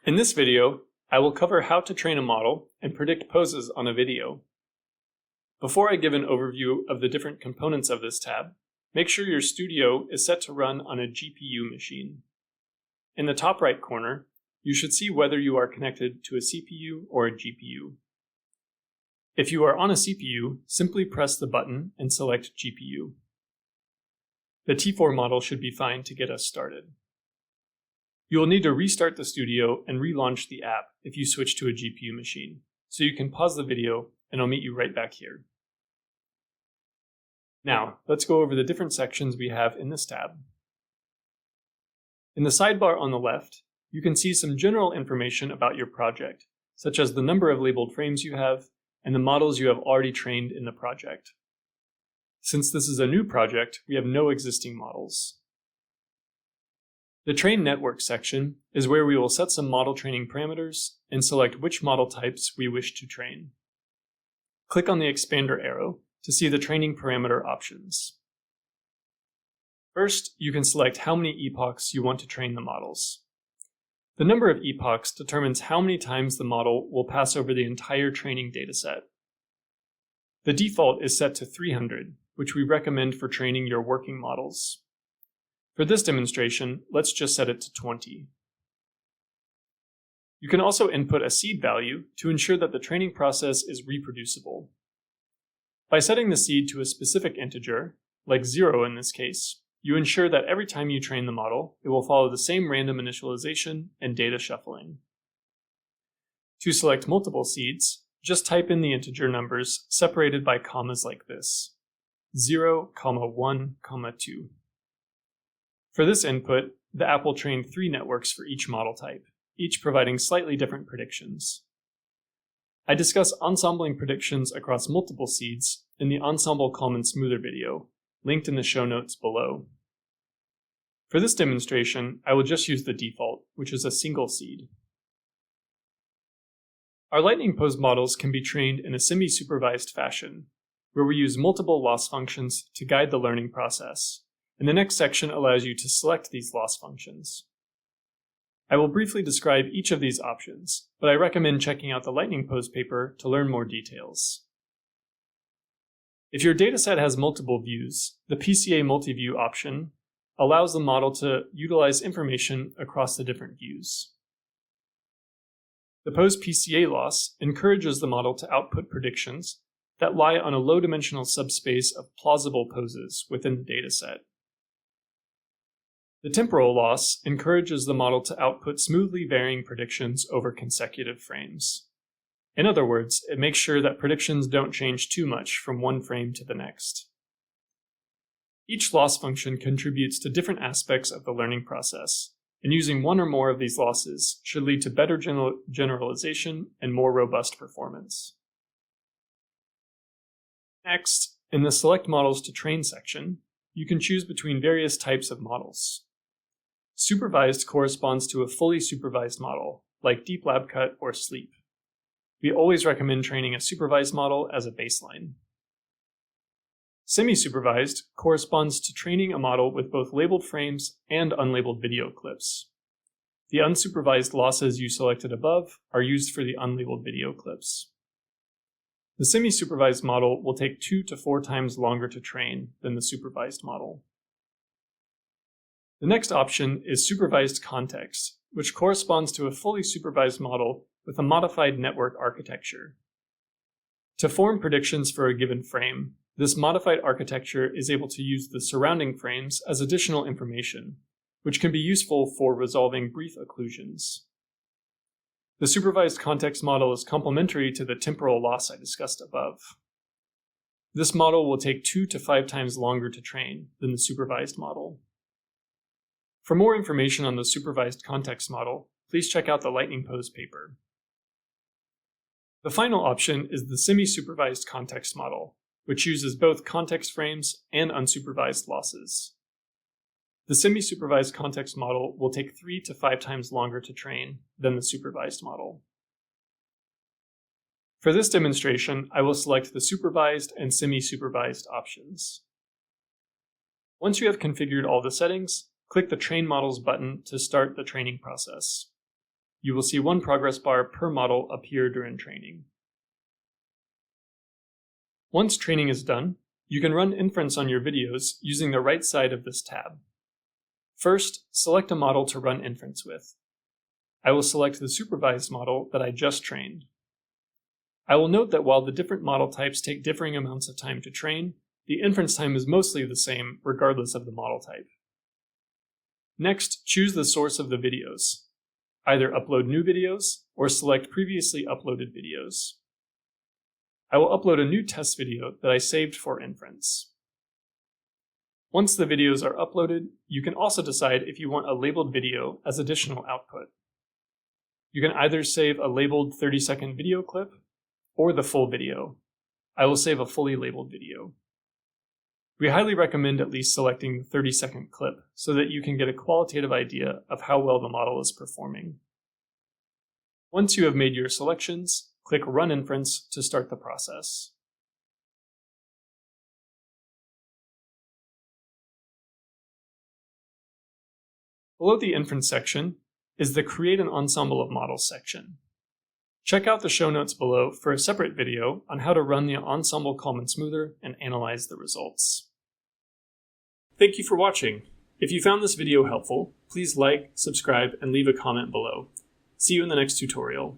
In this video, I will cover how to train a model and predict poses on a video. Before I give an overview of the different components of this tab, make sure your studio is set to run on a GPU machine. In the top right corner, you should see whether you are connected to a CPU or a GPU. If you are on a CPU, simply press the button and select GPU. The T4 model should be fine to get us started. You will need to restart the studio and relaunch the app if you switch to a GPU machine, so you can pause the video and I'll meet you right back here. Now, let's go over the different sections we have in this tab. In the sidebar on the left, you can see some general information about your project, such as the number of labeled frames you have and the models you have already trained in the project. Since this is a new project, we have no existing models. The Train Network section is where we will set some model training parameters and select which model types we wish to train. Click on the expander arrow to see the training parameter options. First, you can select how many epochs you want to train the models. The number of epochs determines how many times the model will pass over the entire training dataset. The default is set to 300, which we recommend for training your working models. For this demonstration, let's just set it to 20. You can also input a seed value to ensure that the training process is reproducible. By setting the seed to a specific integer, like 0 in this case, you ensure that every time you train the model, it will follow the same random initialization and data shuffling. To select multiple seeds, just type in the integer numbers separated by commas like this: 0, 1, 2. For this input, the app will train 3 networks for each model type, each providing slightly different predictions. I discuss ensembling predictions across multiple seeds in the Ensemble Kalman Smoother video, linked in the show notes below. For this demonstration, I will just use the default, which is a single seed. Our lightning pose models can be trained in a semi-supervised fashion, where we use multiple loss functions to guide the learning process, and the next section allows you to select these loss functions. I will briefly describe each of these options, but I recommend checking out the lightning pose paper to learn more details. If your dataset has multiple views, the PCA multi-view option allows the model to utilize information across the different views. The pose PCA loss encourages the model to output predictions that lie on a low-dimensional subspace of plausible poses within the dataset. The temporal loss encourages the model to output smoothly varying predictions over consecutive frames. In other words, it makes sure that predictions don't change too much from one frame to the next. Each loss function contributes to different aspects of the learning process, and using one or more of these losses should lead to better generalization and more robust performance. Next, in the Select Models to Train section, you can choose between various types of models. Supervised corresponds to a fully supervised model, like Deep Lab Cut or Sleep. We always recommend training a supervised model as a baseline. Semi-supervised corresponds to training a model with both labeled frames and unlabeled video clips. The unsupervised losses you selected above are used for the unlabeled video clips. The semi-supervised model will take 2 to 4 times longer to train than the supervised model. The next option is supervised context, which corresponds to a fully supervised model with a modified network architecture. To form predictions for a given frame, this modified architecture is able to use the surrounding frames as additional information, which can be useful for resolving brief occlusions. The supervised context model is complementary to the temporal loss I discussed above. This model will take 2 to 5 times longer to train than the supervised model. For more information on the supervised context model, please check out the lightning pose paper. The final option is the semi-supervised context model, which uses both context frames and unsupervised losses. The semi-supervised context model will take 3 to 5 times longer to train than the supervised model. For this demonstration, I will select the supervised and semi-supervised options. Once you have configured all the settings, click the Train Models button to start the training process. You will see one progress bar per model appear during training. Once training is done, you can run inference on your videos using the right side of this tab. First, select a model to run inference with. I will select the supervised model that I just trained. I will note that while the different model types take differing amounts of time to train, the inference time is mostly the same regardless of the model type. Next, choose the source of the videos. Either upload new videos or select previously uploaded videos. I will upload a new test video that I saved for inference. Once the videos are uploaded, you can also decide if you want a labeled video as additional output. You can either save a labeled 30-second video clip or the full video. I will save a fully labeled video. We highly recommend at least selecting the 30-second clip so that you can get a qualitative idea of how well the model is performing. Once you have made your selections, click Run Inference to start the process. Below the inference section is the Create an Ensemble of Models section. Check out the show notes below for a separate video on how to run the ensemble Kalman smoother and analyze the results. Thank you for watching. If you found this video helpful, please like, subscribe, and leave a comment below. See you in the next tutorial.